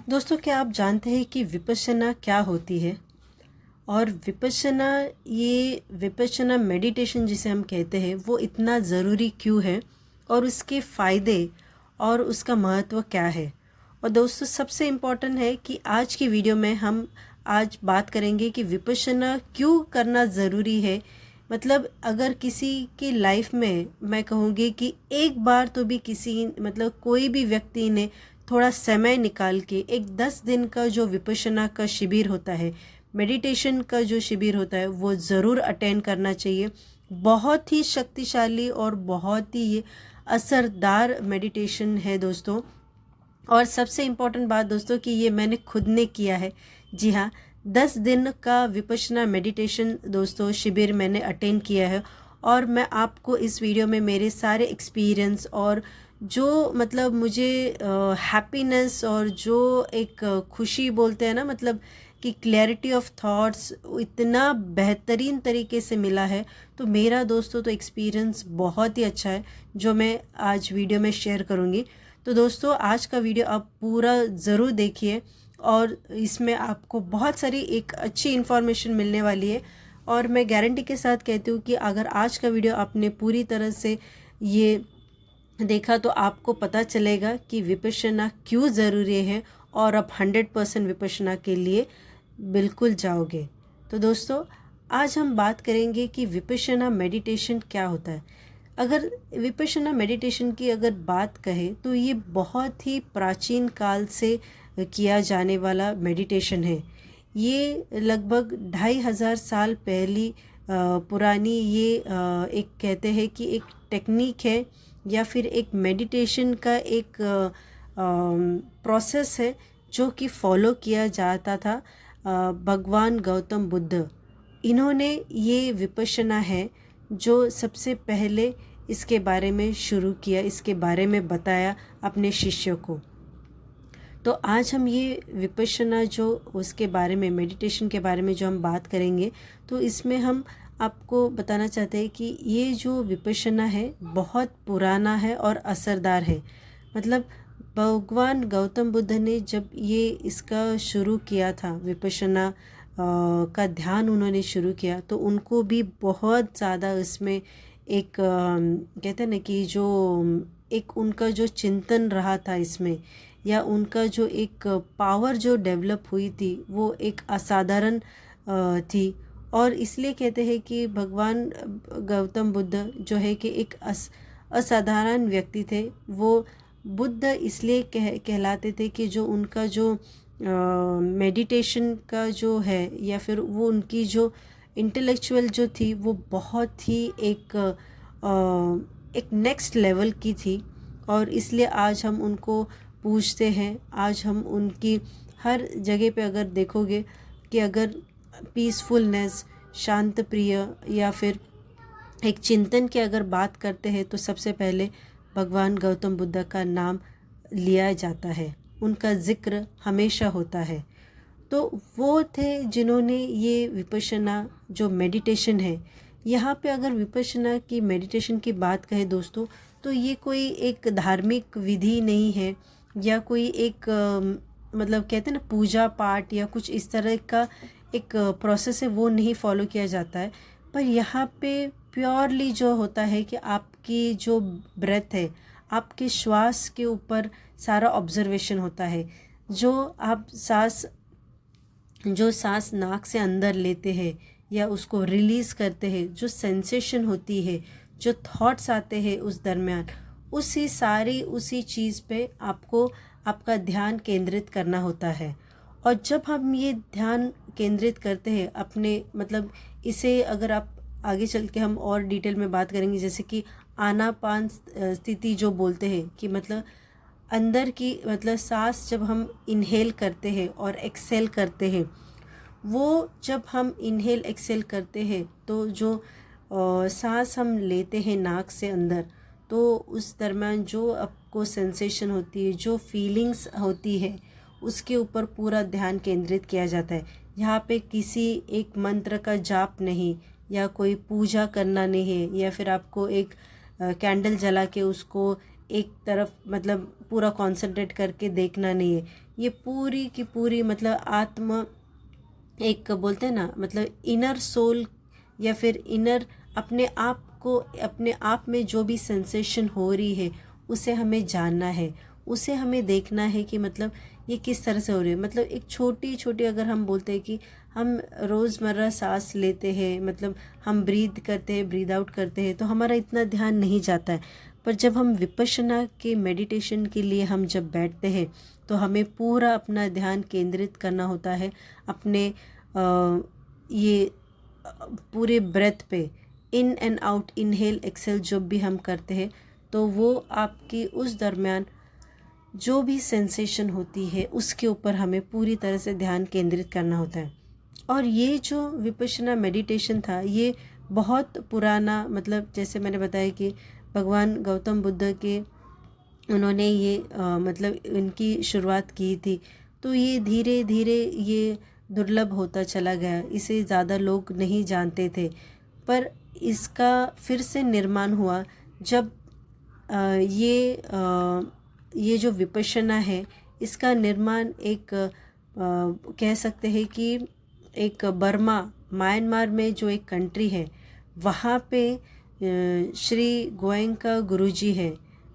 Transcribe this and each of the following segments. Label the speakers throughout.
Speaker 1: दोस्तों, क्या आप जानते हैं कि विपश्यना क्या होती है? और विपश्यना मेडिटेशन जिसे हम कहते हैं वो इतना ज़रूरी क्यों है और उसके फ़ायदे और उसका महत्व क्या है? और दोस्तों, सबसे इम्पोर्टेंट है कि आज की वीडियो में हम आज बात करेंगे कि विपश्यना क्यों करना ज़रूरी है। मतलब अगर किसी की लाइफ में मैं कहूँगी कि एक बार तो भी कोई भी व्यक्ति ने थोड़ा समय निकाल के एक 10 दिन का जो विपश्यना का शिविर होता है, मेडिटेशन का जो शिविर होता है, वो ज़रूर अटेंड करना चाहिए। बहुत ही शक्तिशाली और बहुत ही ये असरदार मेडिटेशन है दोस्तों। और सबसे इम्पोर्टेंट बात दोस्तों कि ये मैंने खुद ने किया है। जी हाँ, 10 दिन का विपश्यना मेडिटेशन दोस्तों शिविर मैंने अटेंड किया है। और मैं आपको इस वीडियो में मेरे सारे एक्सपीरियंस और जो मुझे हैप्पीनेस और जो एक खुशी बोलते हैं ना, कि क्लैरिटी ऑफ थॉट्स इतना बेहतरीन तरीके से मिला है। तो मेरा दोस्तों तो एक्सपीरियंस बहुत ही अच्छा है जो मैं आज वीडियो में शेयर करूँगी। तो दोस्तों, आज का वीडियो आप पूरा ज़रूर देखिए और इसमें आपको बहुत सारी एक अच्छी इन्फॉर्मेशन मिलने वाली है। और मैं गारंटी के साथ कहती हूँ कि अगर आज का वीडियो आपने पूरी तरह से ये देखा तो आपको पता चलेगा कि विपश्यना क्यों ज़रूरी है और आप 100% विपश्यना के लिए बिल्कुल जाओगे। तो दोस्तों, आज हम बात करेंगे कि विपश्यना मेडिटेशन क्या होता है। अगर विपश्यना मेडिटेशन की अगर बात कहें तो ये बहुत ही प्राचीन काल से किया जाने वाला मेडिटेशन है। ये लगभग 2500 साल पहली पुरानी ये एक कहते हैं कि एक टेक्निक है या फिर एक मेडिटेशन का एक प्रोसेस है जो कि फॉलो किया जाता था। भगवान गौतम बुद्ध, इन्होंने ये विपश्यना है जो सबसे पहले इसके बारे में शुरू किया, इसके बारे में बताया अपने शिष्यों को। तो आज हम ये विपश्यना जो उसके बारे में मेडिटेशन के बारे में जो हम बात करेंगे, तो इसमें हम आपको बताना चाहते हैं कि ये जो विपश्यना है बहुत पुराना है और असरदार है। भगवान गौतम बुद्ध ने जब ये इसका शुरू किया था, विपश्यना का ध्यान उन्होंने शुरू किया, तो उनको भी बहुत ज़्यादा इसमें एक कहते हैं ना कि जो एक उनका जो चिंतन रहा था इसमें, या उनका जो एक पावर जो डेवलप हुई थी वो एक असाधारण थी। और इसलिए कहते हैं कि भगवान गौतम बुद्ध जो है कि एक असाधारण व्यक्ति थे। वो बुद्ध इसलिए कहलाते थे कि जो उनका जो मेडिटेशन का जो है या फिर वो उनकी जो इंटेलेक्चुअल जो थी वो बहुत ही एक नेक्स्ट लेवल की थी। और इसलिए आज हम उनको पूछते हैं। आज हम उनकी हर जगह पे अगर देखोगे कि अगर पीसफुलनेस, शांत प्रिय या फिर एक चिंतन की अगर बात करते हैं तो सबसे पहले भगवान गौतम बुद्ध का नाम लिया जाता है, उनका जिक्र हमेशा होता है। तो वो थे जिन्होंने ये विपश्यना जो मेडिटेशन है, यहाँ पे अगर विपश्यना की मेडिटेशन की बात करें दोस्तों, तो ये कोई एक धार्मिक विधि नहीं है या कोई एक कहते हैं ना पूजा पाठ या कुछ इस तरह का एक प्रोसेस है, वो नहीं फॉलो किया जाता है। पर यहाँ पे प्योरली जो होता है कि आपकी जो ब्रेथ है, आपके श्वास के ऊपर सारा ऑब्जर्वेशन होता है। जो आप सांस नाक से अंदर लेते हैं या उसको रिलीज़ करते हैं, जो सेंसेशन होती है, जो थॉट्स आते हैं उस दरमियान, उसी चीज़ पे आपको आपका ध्यान केंद्रित करना होता है। और जब हम ये ध्यान केंद्रित करते हैं अपने इसे अगर आप आगे चल के हम और डिटेल में बात करेंगे, जैसे कि आनापान स्थिति जो बोलते हैं कि अंदर की सांस जब हम इनहेल करते हैं और एक्सेल करते हैं, वो जब हम इनहेल एक्सेल करते हैं तो जो सांस हम लेते हैं नाक से अंदर, तो उस दरम्यान जो आपको सेंसेशन होती है, जो फीलिंग्स होती है, उसके ऊपर पूरा ध्यान केंद्रित किया जाता है। यहाँ पे किसी एक मंत्र का जाप नहीं या कोई पूजा करना नहीं है, या फिर आपको एक कैंडल जला के उसको एक तरफ मतलब पूरा कंसंट्रेट करके देखना नहीं है। ये पूरी की पूरी मतलब आत्मा, एक बोलते हैं ना मतलब इनर सोल या फिर इनर अपने आप को, अपने आप में जो भी सेंसेशन हो रही है उसे हमें जानना है, उसे हमें देखना है कि मतलब ये किस तरह से हो रही है। मतलब एक छोटी छोटी अगर हम बोलते हैं कि हम रोज़मर्रा सांस लेते हैं, मतलब हम ब्रीद करते हैं, ब्रीद आउट करते हैं, तो हमारा इतना ध्यान नहीं जाता है। पर जब हम विपश्यना के मेडिटेशन के लिए हम जब बैठते हैं तो हमें पूरा अपना ध्यान केंद्रित करना होता है अपने ये पूरे ब्रेथ पे। In and out, inhale exhale जब भी हम करते हैं तो वो आपकी उस दरमियान जो भी सेंसेशन होती है उसके ऊपर हमें पूरी तरह से ध्यान केंद्रित करना होता है। और ये जो विपश्यना मेडिटेशन था ये बहुत पुराना, मतलब जैसे मैंने बताया कि भगवान गौतम बुद्ध के उन्होंने ये मतलब इनकी शुरुआत की थी। तो ये धीरे धीरे ये दुर्लभ होता चला गया, इसे ज़्यादा लोग नहीं जानते थे। पर इसका फिर से निर्माण हुआ जब ये जो विपश्यना है इसका निर्माण एक कह सकते हैं कि एक बर्मा, म्यांमार में जो एक कंट्री है वहाँ पे श्री गोयंका गुरुजी है,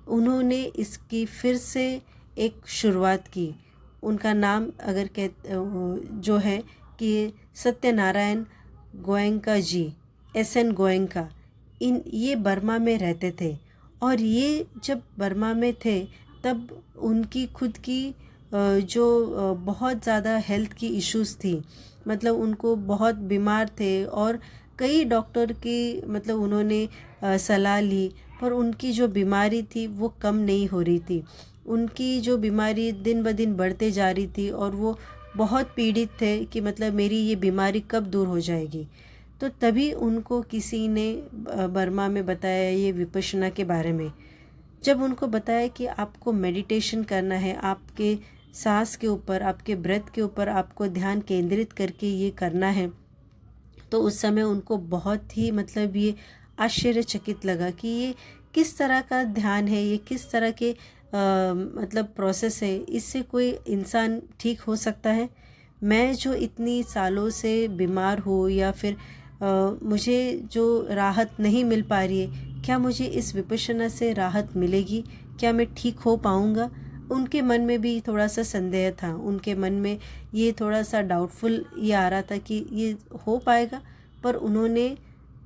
Speaker 1: उन्होंने इसकी फिर से एक शुरुआत की। उनका नाम अगर जो है कि सत्यनारायण गोयंका जी, SN गोयंका, ये बर्मा में रहते थे। और ये जब बर्मा में थे तब उनकी खुद की जो बहुत ज़्यादा हेल्थ की इश्यूज़ थी, मतलब उनको बहुत बीमार थे और कई डॉक्टर की मतलब उन्होंने सलाह ली, पर उनकी जो बीमारी थी वो कम नहीं हो रही थी। उनकी जो बीमारी दिन ब दिन बढ़ते जा रही थी और वो बहुत पीड़ित थे कि मतलब मेरी ये बीमारी कब दूर हो जाएगी। तो तभी उनको किसी ने बर्मा में बताया ये विपश्यना के बारे में। जब उनको बताया कि आपको मेडिटेशन करना है, आपके सांस के ऊपर, आपके ब्रेथ के ऊपर आपको ध्यान केंद्रित करके ये करना है, तो उस समय उनको बहुत ही मतलब ये आश्चर्यचकित लगा कि ये किस तरह का ध्यान है, ये किस तरह के मतलब प्रोसेस है, इससे कोई इंसान ठीक हो सकता है। मैं जो इतनी सालों से बीमार हूँ या फिर मुझे जो राहत नहीं मिल पा रही है, क्या मुझे इस विपश्यना से राहत मिलेगी, क्या मैं ठीक हो पाऊँगा। उनके मन में भी थोड़ा सा संदेह था, उनके मन में ये थोड़ा सा डाउटफुल ये आ रहा था कि ये हो पाएगा। पर उन्होंने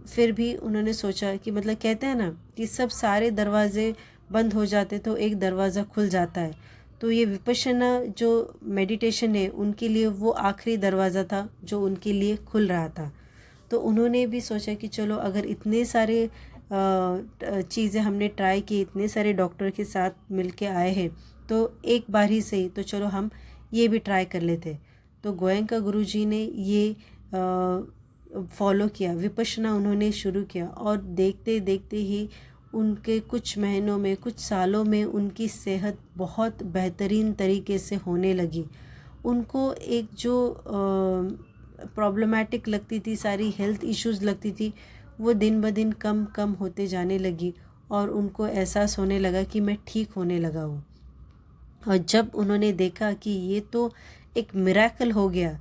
Speaker 1: फिर भी उन्होंने सोचा कि मतलब कहते हैं ना कि सब सारे दरवाजे बंद हो जाते तो एक दरवाज़ा खुल जाता है। तो ये विपश्यना जो मेडिटेशन है उनके लिए वो आखिरी दरवाज़ा था जो उनके लिए खुल रहा था। तो उन्होंने भी सोचा कि चलो अगर इतने सारे चीज़ें हमने ट्राई की, इतने सारे डॉक्टर के साथ मिलके आए हैं, तो एक बार ही सही तो चलो हम ये भी ट्राई कर लेते। तो गोयंका गुरुजी ने ये फॉलो किया, विपश्यना उन्होंने शुरू किया और देखते देखते ही उनके कुछ महीनों में, कुछ सालों में उनकी सेहत बहुत बेहतरीन तरीके से होने लगी। उनको एक जो प्रॉब्लमेटिक लगती थी, सारी हेल्थ इश्यूज़ लगती थी, वो दिन ब दिन कम कम होते जाने लगी और उनको एहसास होने लगा कि मैं ठीक होने लगा हूँ। और जब उन्होंने देखा कि ये तो एक मिरेकल हो गया,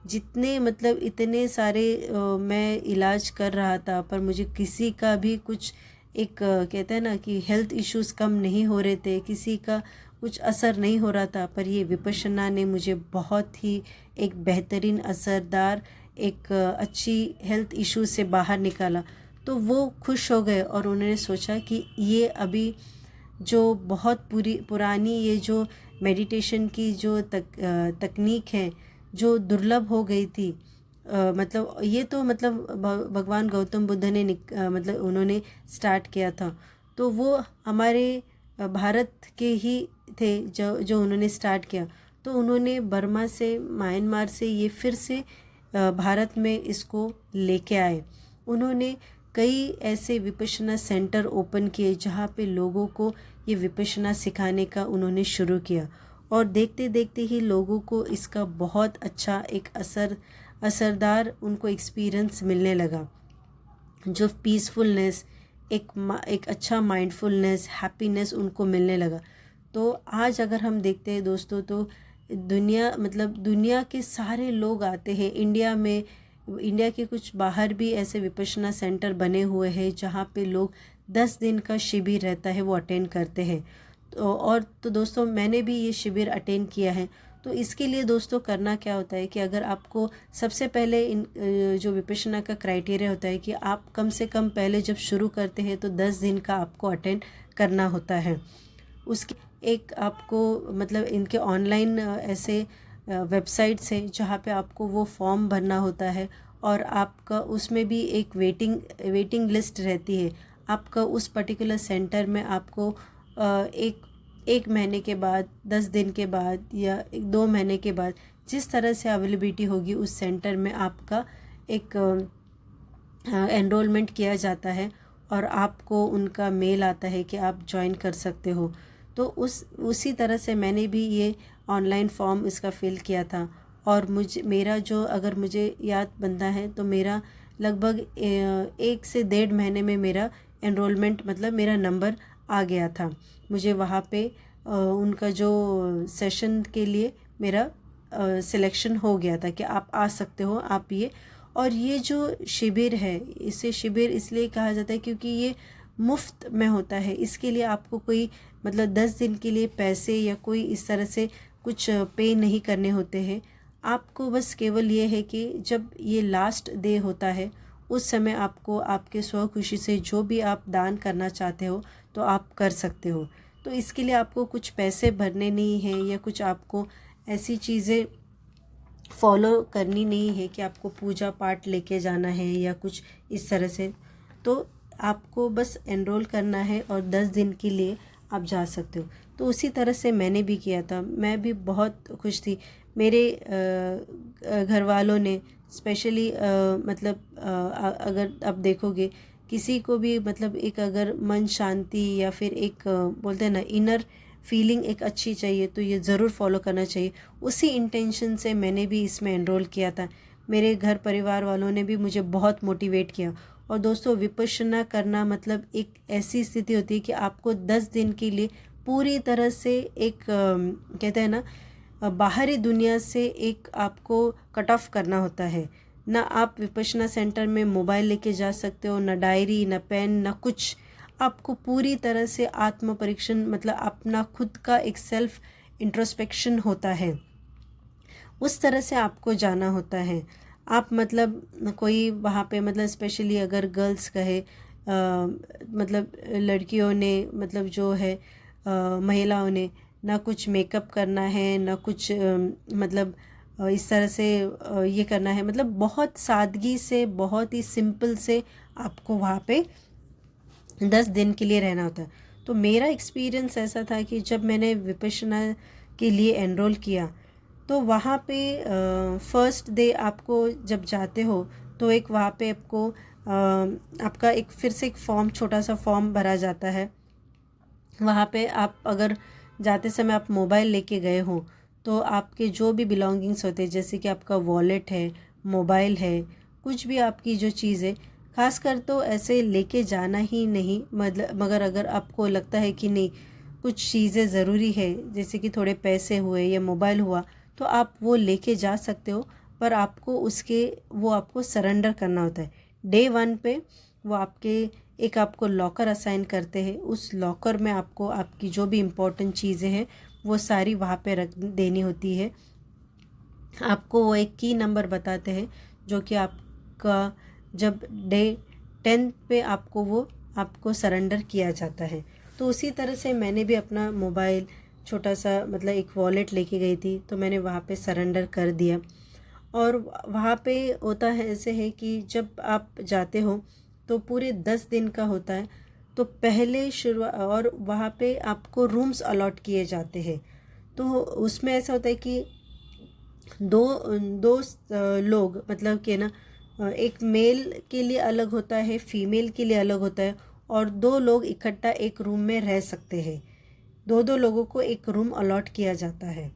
Speaker 1: जितने मतलब इतने सारे मैं इलाज कर रहा था पर मुझे किसी का भी कुछ एक कहते हैं ना कि हेल्थ इश्यूज़ कम नहीं हो रहे थे, किसी का कुछ असर नहीं हो रहा था, पर ये विपश्यना ने मुझे बहुत ही एक बेहतरीन असरदार एक अच्छी हेल्थ इशू से बाहर निकाला। तो वो खुश हो गए और उन्होंने सोचा कि ये अभी जो बहुत पुरानी ये जो मेडिटेशन की जो तकनीक है जो दुर्लभ हो गई थी, मतलब ये तो मतलब भगवान गौतम बुद्ध ने मतलब उन्होंने स्टार्ट किया था, तो वो हमारे भारत के ही थे जो उन्होंने स्टार्ट किया। तो उन्होंने बर्मा से, म्यांमार से ये फिर से भारत में इसको लेके आए। उन्होंने कई ऐसे विपश्यना सेंटर ओपन किए जहाँ पे लोगों को ये विपश्यना सिखाने का उन्होंने शुरू किया और देखते देखते ही लोगों को इसका बहुत अच्छा एक असरदार उनको एक्सपीरियंस मिलने लगा। जो पीसफुलनेस, एक अच्छा माइंडफुलनेस, हैप्पीनेस उनको मिलने लगा। तो आज अगर हम देखते हैं दोस्तों, तो दुनिया के सारे लोग आते हैं इंडिया में। इंडिया के कुछ बाहर भी ऐसे विपश्यना सेंटर बने हुए हैं जहाँ पे लोग 10 दिन का शिविर रहता है वो अटेंड करते हैं। तो दोस्तों मैंने भी ये शिविर अटेंड किया है। तो इसके लिए दोस्तों करना क्या होता है कि अगर आपको सबसे पहले जो विपश्यना का क्राइटेरिया होता है कि आप कम से कम पहले जब शुरू करते हैं तो 10 दिन का आपको अटेंड करना होता है। उसके एक आपको इनके ऑनलाइन ऐसे वेबसाइट्स हैं जहाँ पे आपको वो फॉर्म भरना होता है और आपका उसमें भी एक वेटिंग लिस्ट रहती है। आपका उस पर्टिकुलर सेंटर में आपको एक महीने के बाद, 10 दिन के बाद या 2 महीने के बाद जिस तरह से अवेलेबिलिटी होगी उस सेंटर में आपका एक एनरोलमेंट किया जाता है और आपको उनका मेल आता है कि आप ज्वाइन कर सकते हो। तो उसी तरह से मैंने भी ये ऑनलाइन फॉर्म इसका फ़िल किया था और अगर मुझे याद बनता है तो मेरा लगभग 1 से 1.5 महीने में मेरा एनरोलमेंट मेरा नंबर आ गया था। मुझे वहाँ पे उनका जो सेशन के लिए मेरा सिलेक्शन हो गया था कि आप आ सकते हो आप ये। और ये जो शिविर है, इसे शिविर इसलिए कहा जाता है क्योंकि ये मुफ्त में होता है। इसके लिए आपको कोई 10 दिन के लिए पैसे या कोई इस तरह से कुछ पे नहीं करने होते हैं। आपको बस केवल ये है कि जब ये लास्ट डे होता है उस समय आपको आपके स्वखुशी से जो भी आप दान करना चाहते हो तो आप कर सकते हो। तो इसके लिए आपको कुछ पैसे भरने नहीं हैं या कुछ आपको ऐसी चीज़ें फॉलो करनी नहीं है कि आपको पूजा पाठ लेके जाना है या कुछ इस तरह से। तो आपको बस एनरोल करना है और 10 दिन के लिए आप जा सकते हो। तो उसी तरह से मैंने भी किया था। मैं भी बहुत खुश थी। मेरे घर वालों ने स्पेशली अगर आप देखोगे किसी को भी एक अगर मन शांति या फिर एक बोलते हैं ना इनर फीलिंग एक अच्छी चाहिए तो ये ज़रूर फॉलो करना चाहिए। उसी इंटेंशन से मैंने भी इसमें एनरोल किया था। मेरे घर परिवार वालों ने भी मुझे बहुत मोटिवेट किया। और दोस्तों विपश्यना करना एक ऐसी स्थिति होती है कि आपको 10 दिन के लिए पूरी तरह से एक कहते हैं ना बाहरी दुनिया से एक आपको कट ऑफ करना होता है। ना आप विपश्यना सेंटर में मोबाइल लेके जा सकते हो, ना डायरी, ना पेन, ना कुछ। आपको पूरी तरह से आत्म परीक्षण अपना खुद का एक सेल्फ इंट्रोस्पेक्शन होता है। उस तरह से आपको जाना होता है। आप कोई वहाँ पे स्पेशली अगर गर्ल्स कहे लड़कियों ने जो है महिलाओं ने ना कुछ मेकअप करना है, ना कुछ इस तरह से ये करना है। बहुत सादगी से, बहुत ही सिंपल से आपको वहाँ पे 10 दिन के लिए रहना होता है। तो मेरा एक्सपीरियंस ऐसा था कि जब मैंने विपश्यना के लिए एनरोल किया तो वहाँ पे फर्स्ट डे आपको जब जाते हो तो एक वहाँ पे आपको आपका एक फिर से एक फॉर्म, छोटा सा फॉर्म भरा जाता है। वहाँ पे आप अगर जाते समय आप मोबाइल लेके गए हो तो आपके जो भी बिलोंगिंग्स होते हैं, जैसे कि आपका वॉलेट है, मोबाइल है, कुछ भी आपकी जो चीज़ है, खासकर तो ऐसे लेके जाना ही नहीं। मगर अगर आपको लगता है कि नहीं कुछ चीज़ें ज़रूरी है, जैसे कि थोड़े पैसे हुए या मोबाइल हुआ, तो आप वो लेके जा सकते हो। पर आपको आपको सरेंडर करना होता है। डे 1 पे वो आपको लॉकर असाइन करते हैं। उस लॉकर में आपको आपकी जो भी इम्पोर्टेंट चीज़ें हैं वो सारी वहाँ पे रख देनी होती है। आपको वो एक की नंबर बताते हैं जो कि आपका जब डे 10 पे आपको सरेंडर किया जाता है। तो उसी तरह से मैंने भी अपना मोबाइल, छोटा सा एक वॉलेट लेके गई थी, तो मैंने वहाँ पे सरेंडर कर दिया। और वहाँ पे होता है ऐसे है कि जब आप जाते हो तो पूरे 10 दिन का होता है। तो पहले और वहाँ पे आपको रूम्स अलॉट किए जाते हैं। तो उसमें ऐसा होता है कि दो लोग कि ना एक मेल के लिए अलग होता है, फीमेल के लिए अलग होता है, और 2 लोग इकट्ठा एक रूम में रह सकते हैं। 2 लोगों को एक रूम अलॉट किया जाता है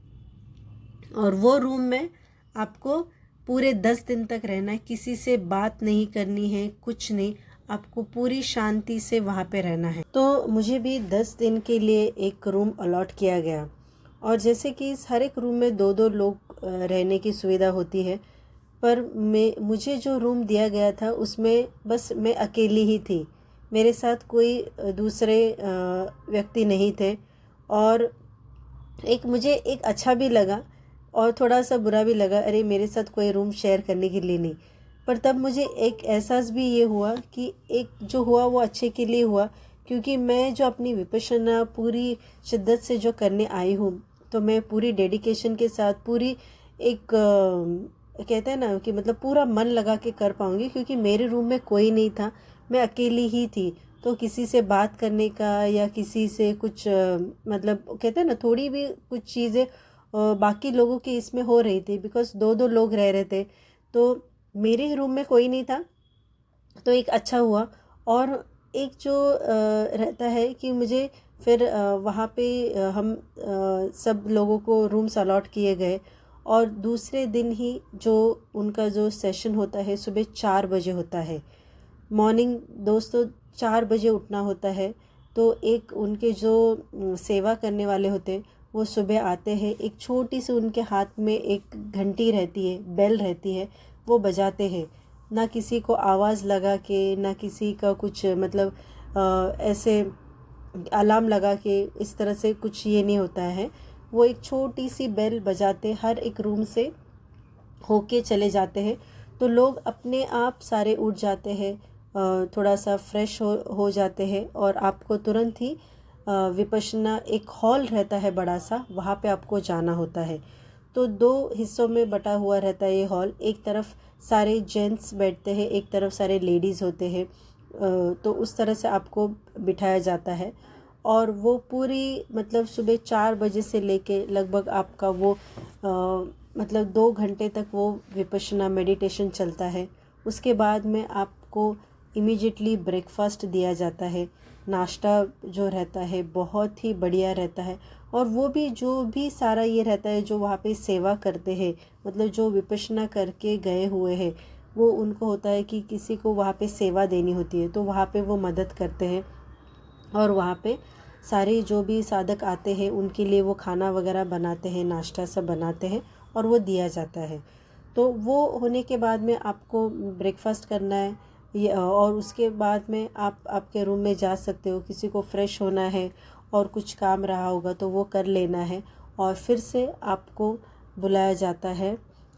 Speaker 1: और वो रूम में आपको पूरे 10 दिन तक रहना है। किसी से बात नहीं करनी है, कुछ नहीं। आपको पूरी शांति से वहाँ पे रहना है। तो मुझे भी 10 दिन के लिए एक रूम अलॉट किया गया, और जैसे कि इस हर एक रूम में 2-2 लोग रहने की सुविधा होती है, पर मुझे जो रूम दिया गया था उसमें बस मैं अकेली ही थी, मेरे साथ कोई दूसरे व्यक्ति नहीं थे। और मुझे एक अच्छा भी लगा और थोड़ा सा बुरा भी लगा, अरे मेरे साथ कोई रूम शेयर करने के लिए नहीं। पर तब मुझे एक एहसास भी ये हुआ कि एक जो हुआ वो अच्छे के लिए हुआ, क्योंकि मैं जो अपनी विपश्यना पूरी शिद्दत से जो करने आई हूँ, तो मैं पूरी डेडिकेशन के साथ पूरी एक कहते हैं ना कि मतलब पूरा मन लगा के कर पाऊँगी, क्योंकि मेरे रूम में कोई नहीं था, मैं अकेली ही थी। तो किसी से बात करने का या किसी से कुछ मतलब कहते हैं ना थोड़ी भी कुछ चीज़ें बाकी लोगों के इसमें हो रही थी, बिकॉज़ 2-2 लोग रह रहे थे, तो मेरे रूम में कोई नहीं था, तो एक अच्छा हुआ। और एक जो रहता है कि मुझे फिर वहाँ पे हम सब लोगों को रूम्स अलॉट किए गए, और दूसरे दिन ही जो उनका जो सेशन होता है सुबह 4 बजे होता है मॉर्निंग। दोस्तों 4 बजे उठना होता है, तो एक उनके जो सेवा करने वाले होते हैं वो सुबह आते हैं, एक छोटी सी उनके हाथ में एक घंटी रहती है, बेल रहती है, वो बजाते हैं। ना किसी को आवाज़ लगा के, ना किसी का कुछ मतलब ऐसे अलार्म लगा के इस तरह से कुछ ये नहीं होता है। वो एक छोटी सी बेल बजाते हर एक रूम से होके चले जाते हैं, तो लोग अपने आप सारे उठ जाते हैं, थोड़ा सा फ्रेश हो जाते हैं, और आपको तुरंत ही विपश्यना एक हॉल रहता है बड़ा सा, वहाँ पे आपको जाना होता है। तो 2 हिस्सों में बटा हुआ रहता है ये हॉल, एक तरफ सारे जेंट्स बैठते हैं, एक तरफ सारे लेडीज़ होते हैं, तो उस तरह से आपको बिठाया जाता है। और वो पूरी मतलब सुबह 4 बजे से लेके लगभग आपका वो मतलब 2 घंटे तक वो विपश्यना मेडिटेशन चलता है। उसके बाद में आपको इमीडिएटली ब्रेकफास्ट दिया जाता है। नाश्ता जो रहता है बहुत ही बढ़िया रहता है, और वो भी जो भी सारा ये रहता है जो वहाँ पे सेवा करते हैं, मतलब जो विपश्यना करके गए हुए हैं, वो उनको होता है कि किसी को वहाँ पे सेवा देनी होती है, तो वहाँ पे वो मदद करते हैं। और वहाँ पे सारे जो भी साधक आते हैं उनके लिए वो खाना वगैरह बनाते हैं, नाश्ता सब बनाते हैं, और वो दिया जाता है। तो वो होने के बाद में आपको ब्रेकफास्ट करना है और उसके बाद में आप आपके रूम में जा सकते हो। किसी को फ्रेश होना है और कुछ काम रहा होगा तो वो कर लेना है, और फिर से आपको बुलाया जाता है।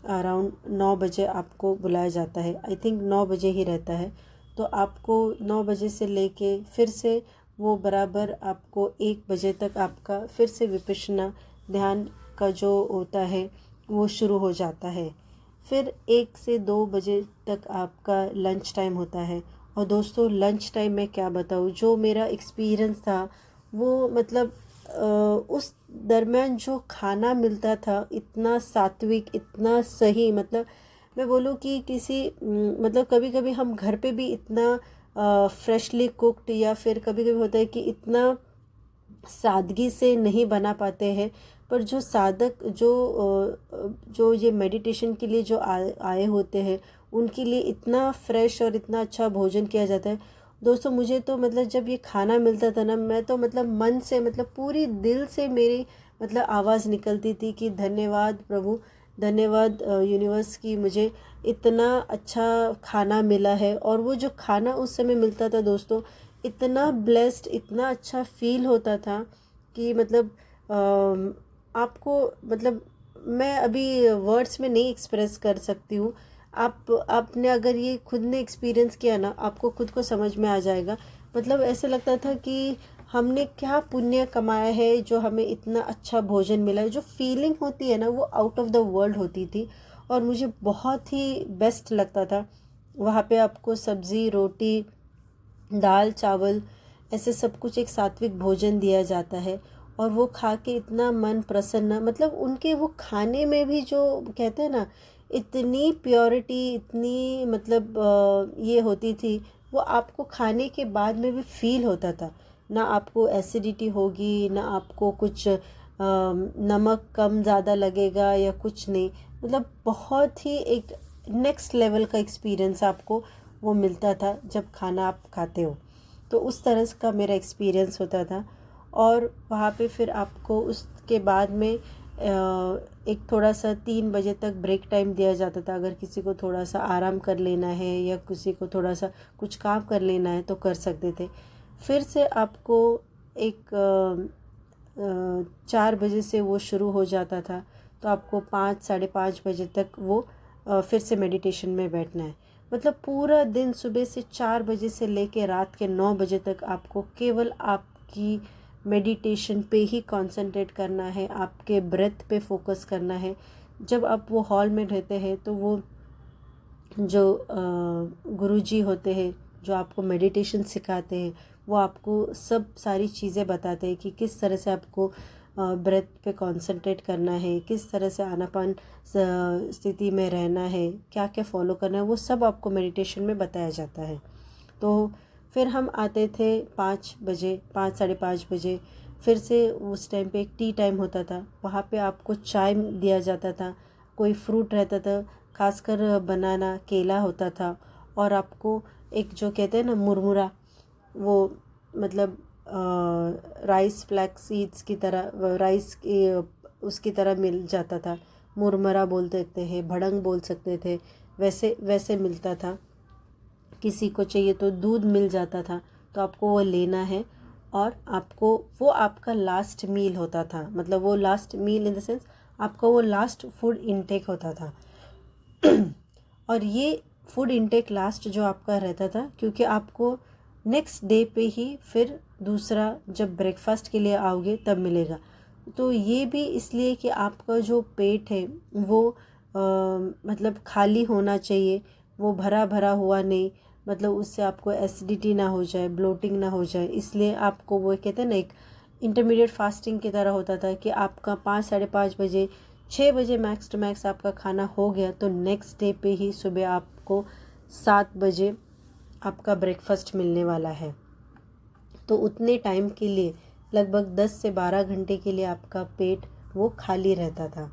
Speaker 1: अराउंड 9 बजे आपको बुलाया जाता है, आई थिंक 9 बजे ही रहता है। तो आपको 9 बजे से लेके फिर से वो बराबर आपको 1 बजे तक आपका फिर से विपश्यना ध्यान का जो होता है वो शुरू हो जाता है। फिर 1 से 2 बजे तक आपका लंच टाइम होता है। और दोस्तों लंच टाइम में क्या बताऊँ, जो मेरा एक्सपीरियंस था वो मतलब उस दरमियान जो खाना मिलता था इतना सात्विक, इतना सही, मतलब मैं बोलूँ कि किसी मतलब कभी कभी हम घर पे भी इतना फ्रेशली कुक्ड या फिर कभी कभी होता है कि इतना सादगी से नहीं बना पाते हैं, पर जो साधक जो ये मेडिटेशन के लिए जो आए होते हैं उनके लिए इतना फ्रेश और इतना अच्छा भोजन किया जाता है। दोस्तों मुझे तो मतलब जब ये खाना मिलता था ना, मैं तो मतलब मन से मतलब पूरी दिल से मेरी मतलब आवाज़ निकलती थी कि धन्यवाद प्रभु, धन्यवाद यूनिवर्स की मुझे इतना अच्छा खाना मिला है। और वो जो खाना उस समय मिलता था दोस्तों, इतना ब्लेस्ड, इतना अच्छा फील होता था कि मतलब आपको मतलब मैं अभी वर्ड्स में नहीं एक्सप्रेस कर सकती हूँ। आपने अगर ये खुद ने एक्सपीरियंस किया ना, आपको खुद को समझ में आ जाएगा। मतलब ऐसे लगता था कि हमने क्या पुण्य कमाया है जो हमें इतना अच्छा भोजन मिला है। जो फीलिंग होती है ना वो आउट ऑफ द वर्ल्ड होती थी, और मुझे बहुत ही बेस्ट लगता था। वहाँ पे आपको सब्ज़ी, रोटी, दाल, चावल ऐसे सब कुछ एक सात्विक भोजन दिया जाता है, और वो खा के इतना मन प्रसन्न, मतलब उनके वो खाने में भी जो कहते हैं ना इतनी प्योरिटी, इतनी मतलब ये होती थी, वो आपको खाने के बाद में भी फील होता था। ना आपको एसिडिटी होगी, ना आपको कुछ नमक कम ज़्यादा लगेगा या कुछ नहीं, मतलब बहुत ही एक नेक्स्ट लेवल का एक्सपीरियंस आपको वो मिलता था जब खाना आप खाते हो। तो उस तरह का मेरा एक्सपीरियंस होता था। और वहाँ पे फिर आपको उसके बाद में एक थोड़ा सा 3 बजे तक ब्रेक टाइम दिया जाता था। अगर किसी को थोड़ा सा आराम कर लेना है या किसी को थोड़ा सा कुछ काम कर लेना है तो कर सकते थे। फिर से आपको एक 4 बजे से वो शुरू हो जाता था, तो आपको 5 साढ़े 5 बजे तक वो फिर से मेडिटेशन में बैठना है। मतलब पूरा दिन सुबह से 4 बजे से लेके रात के 9 बजे तक आपको केवल आपकी मेडिटेशन पे ही कंसंट्रेट करना है, आपके ब्रेथ पे फोकस करना है। जब आप वो हॉल में रहते हैं तो वो जो गुरुजी होते हैं जो आपको मेडिटेशन सिखाते हैं, वो आपको सब सारी चीज़ें बताते हैं कि किस तरह से आपको ब्रेथ पे कंसंट्रेट करना है, किस तरह से आनापान स्थिति में रहना है, क्या क्या फॉलो करना है, वो सब आपको मेडिटेशन में बताया जाता है। तो फिर हम आते थे 5 बजे, 5 साढ़े 5 बजे। फिर से उस टाइम पे एक टी टाइम होता था, वहाँ पे आपको चाय दिया जाता था, कोई फ्रूट रहता था, खासकर बनाना केला होता था। और आपको एक जो कहते हैं ना मुरमुरा, वो मतलब राइस फ्लैक्स सीड्स की तरह, राइस की उसकी तरह मिल जाता था। मुरमुरा बोल सकते हैं, भड़ंग बोल सकते थे, वैसे वैसे मिलता था। किसी को चाहिए तो दूध मिल जाता था, तो आपको वो लेना है। और आपको वो आपका लास्ट मील होता था, मतलब वो last mile in the sense आपका वो लास्ट फूड इनटेक होता था। और ये फूड इनटेक लास्ट जो आपका रहता था, क्योंकि आपको नेक्स्ट डे पे ही फिर दूसरा जब ब्रेकफास्ट के लिए आओगे तब मिलेगा। तो ये भी इसलिए कि आपका जो पेट है वो मतलब खाली होना चाहिए, वो भरा भरा हुआ नहीं, मतलब उससे आपको एसिडिटी ना हो जाए, ब्लोटिंग ना हो जाए। इसलिए आपको वो कहते हैं ना एक इंटरमीडिएट फास्टिंग की तरह होता था कि आपका 5 साढ़े 5 बजे 6 बजे मैक्स टू मैक्स आपका खाना हो गया, तो नेक्स्ट डे पे ही सुबह आपको 7 बजे आपका ब्रेकफास्ट मिलने वाला है। तो उतने टाइम के लिए लगभग 10 से 12 घंटे के लिए आपका पेट वो खाली रहता था।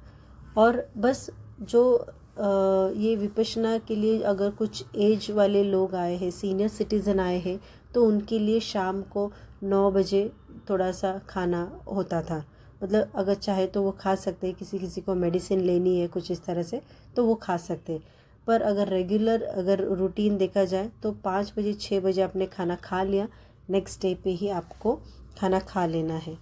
Speaker 1: और बस जो ये विपश्यना के लिए अगर कुछ एज वाले लोग आए हैं, सीनियर सिटीज़न आए हैं, तो उनके लिए शाम को 9 बजे थोड़ा सा खाना होता था। मतलब अगर चाहे तो वो खा सकते हैं, किसी किसी को मेडिसिन लेनी है कुछ इस तरह से तो वो खा सकते हैं। पर अगर रेगुलर अगर रूटीन देखा जाए तो 5 बजे 6 बजे आपने खाना खा लिया, नेक्स्ट डे पे ही आपको खाना खा लेना है।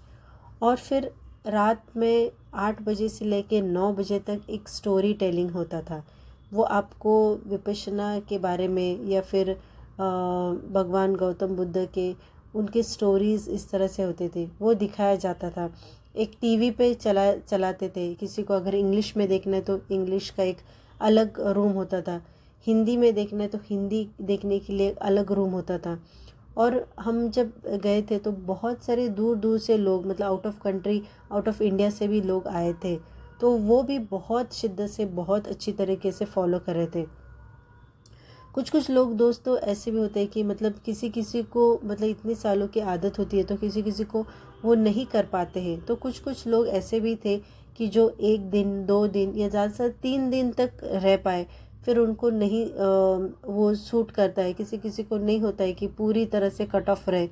Speaker 1: और फिर रात में 8 बजे से लेके 9 बजे तक एक स्टोरी टेलिंग होता था। वो आपको विपश्यना के बारे में या फिर भगवान गौतम बुद्ध के उनके स्टोरीज़ इस तरह से होते थे, वो दिखाया जाता था। एक टीवी पे चलाते थे। किसी को अगर इंग्लिश में देखना है तो इंग्लिश का एक अलग रूम होता था, हिंदी में देखना है तो हिंदी देखने के लिए अलग रूम होता था। और हम जब गए थे तो बहुत सारे दूर दूर से लोग, मतलब out of country, out of India से भी लोग आए थे, तो वो भी बहुत शिद्दत से बहुत अच्छी तरीके से फॉलो कर रहे थे। कुछ कुछ लोग दोस्तों ऐसे भी होते हैं कि मतलब किसी किसी को मतलब इतने सालों की आदत होती है तो किसी किसी को वो नहीं कर पाते हैं। तो कुछ कुछ लोग ऐसे भी थे कि जो 1 दिन 2 दिन या ज़्यादा से 3 दिन तक रह पाए, फिर उनको नहीं वो सूट करता है। किसी किसी को नहीं होता है कि पूरी तरह से कट ऑफ रहे,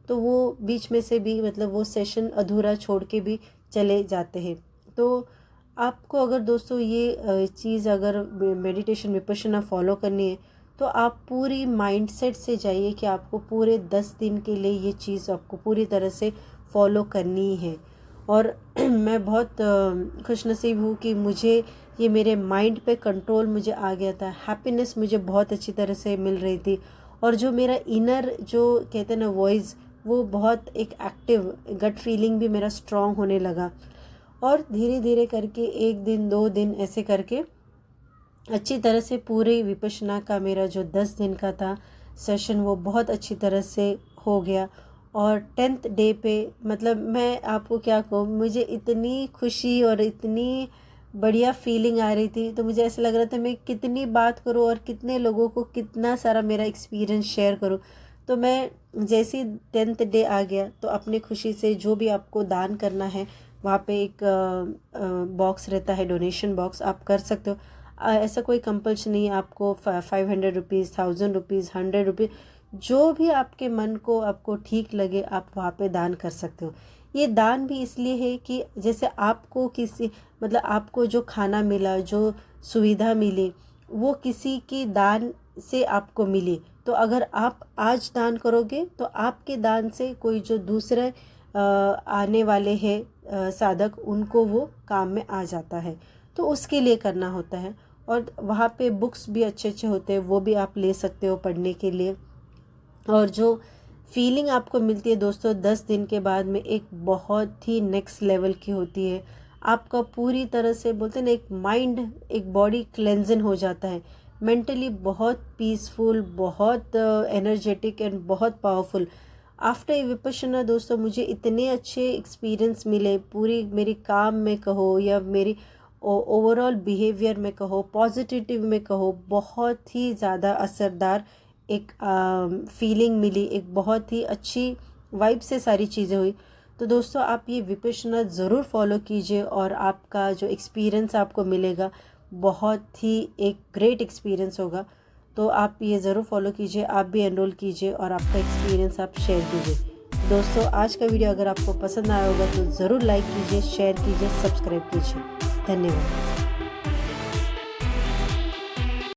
Speaker 1: तो वो बीच में से भी मतलब वो सेशन अधूरा छोड़ के भी चले जाते हैं। तो आपको अगर दोस्तों ये चीज़ अगर मेडिटेशन विपश्यना फॉलो करनी है तो आप पूरी माइंडसेट से जाइए कि आपको पूरे 10 दिन के लिए ये चीज़ आपको पूरी तरह से फॉलो करनी है। और मैं बहुत खुशनसीब हूँ कि मुझे ये मेरे माइंड पे कंट्रोल मुझे आ गया था। हैप्पीनेस मुझे बहुत अच्छी तरह से मिल रही थी। और जो मेरा इनर जो कहते हैं ना वॉइस, वो बहुत एक एक्टिव गट फीलिंग भी मेरा स्ट्रॉन्ग होने लगा। और धीरे धीरे करके 1 दिन 2 दिन ऐसे करके अच्छी तरह से पूरे विपश्यना का मेरा जो 10 दिन का था सेशन वो बहुत अच्छी तरह से हो गया। और 10th डे पे मतलब मैं आपको क्या कहूँ, मुझे इतनी खुशी और इतनी बढ़िया फीलिंग आ रही थी, तो मुझे ऐसा लग रहा था मैं कितनी बात करूँ और कितने लोगों को कितना सारा मेरा एक्सपीरियंस शेयर करूँ। तो मैं जैसे ही 10th डे आ गया तो अपनी खुशी से जो भी आपको दान करना है वहाँ पे एक बॉक्स रहता है, डोनेशन बॉक्स, आप कर सकते हो। ऐसा कोई कंपल्शन नहीं है आपको 500 रुपीज़, 1000 रुपीज़, 100 रुपीज़, जो भी आपके मन को आपको ठीक लगे आप वहाँ पे दान कर सकते हो। ये दान भी इसलिए है कि जैसे आपको किसी मतलब आपको जो खाना मिला, जो सुविधा मिली, वो किसी की दान से आपको मिली। तो अगर आप आज दान करोगे तो आपके दान से कोई जो दूसरे आने वाले हैं साधक, उनको वो काम में आ जाता है। तो उसके लिए करना होता है। और वहाँ पे बुक्स भी अच्छे अच्छे होते हैं, वो भी आप ले सकते हो पढ़ने के लिए। और जो फीलिंग आपको मिलती है दोस्तों 10 दिन के बाद में, एक बहुत ही नेक्स्ट लेवल की होती है। आपका पूरी तरह से बोलते हैं ना, एक माइंड एक बॉडी क्लेंजिंग हो जाता है, मेंटली बहुत पीसफुल, बहुत एनर्जेटिक एंड बहुत पावरफुल। आफ्टर ये विपश्यना दोस्तों मुझे इतने अच्छे एक्सपीरियंस मिले, पूरी मेरी काम में कहो या मेरी ओवरऑल बिहेवियर में कहो, पॉजिटिव में कहो, बहुत ही ज़्यादा असरदार एक फीलिंग मिली, एक बहुत ही अच्छी वाइब से सारी चीज़ें हुई। तो दोस्तों आप ये विपश्यना ज़रूर फॉलो कीजिए और आपका जो एक्सपीरियंस आपको मिलेगा बहुत ही एक ग्रेट एक्सपीरियंस होगा। तो आप ये ज़रूर फॉलो कीजिए, आप भी एनरोल कीजिए और आपका एक्सपीरियंस आप शेयर कीजिए। दोस्तों आज का वीडियो अगर आपको पसंद आया होगा तो ज़रूर लाइक कीजिए, शेयर कीजिए, सब्सक्राइब कीजिए। धन्यवाद।